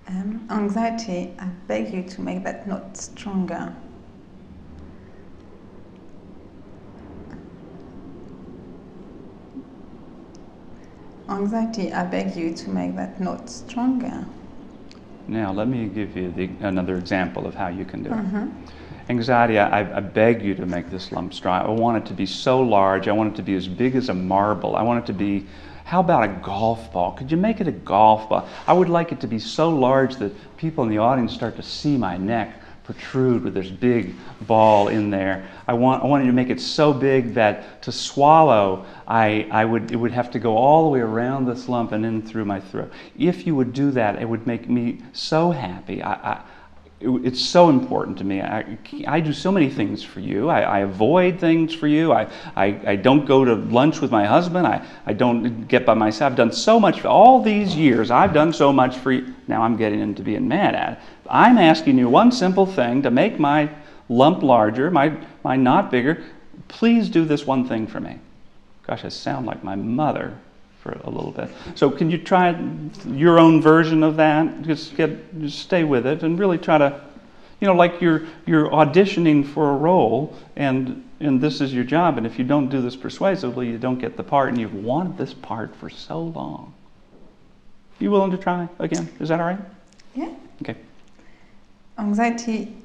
Anxiety, I beg you to make that note stronger. Anxiety, I beg you to make that note stronger. Now, let me give you another example of how you can do it. Anxiety, I beg you to make this lump strong. I want it to be so large. I want it to be as big as a marble. I want it to be, how about a golf ball? Could you make it a golf ball? I would like it to be so large that people in the audience start to see my neck protrude with this big ball in there. I wanted to make it so big that to swallow, it would have to go all the way around this lump and in through my throat. If you would do that, it would make me so happy. It's so important to me. I do so many things for you. I avoid things for you. I don't go to lunch with my husband. I don't get by myself. I've done so much for all these years. I've done so much for you. Now I'm getting into being mad at it. I'm asking you one simple thing to make my lump larger, my knot bigger. Please do this one thing for me. Gosh, I sound like my mother for a little bit. So can you try your own version of that? Just stay with it and really try to, like you're auditioning for a role and this is your job, and if you don't do this persuasively, you don't get the part, and you've wanted this part for so long. You willing to try again? Is that all right? Yeah. Okay. Anxiety,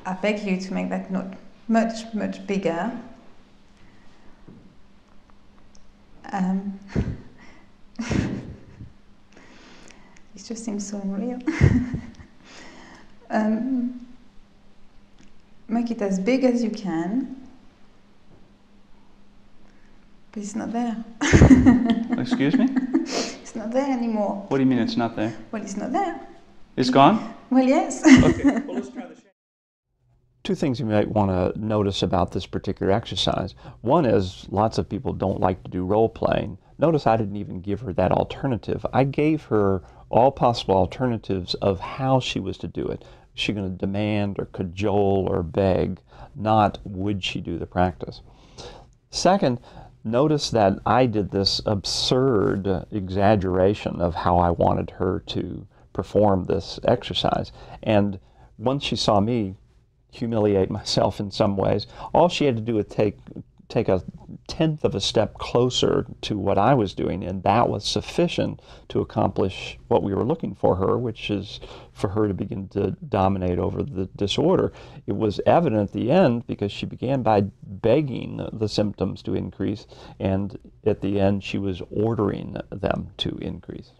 I beg you to make that note much, much bigger. It just seems so unreal. Make it as big as you can, but it's not there. Excuse me? It's not there anymore. What do you mean it's not there? Well, it's not there. It's gone? Well, yes. Okay, well, let's try the shape. Two things you might want to notice about this particular exercise. One is lots of people don't like to do role playing. Notice I didn't even give her that alternative. I gave her all possible alternatives of how she was to do it. Is she going to demand or cajole or beg? Not would she do the practice. Second, notice that I did this absurd exaggeration of how I wanted her to perform this exercise. And once she saw me humiliate myself in some ways, all she had to do was take a tenth of a step closer to what I was doing, and that was sufficient to accomplish what we were looking for her, which is for her to begin to dominate over the disorder. It was evident at the end because she began by begging the symptoms to increase, and at the end she was ordering them to increase.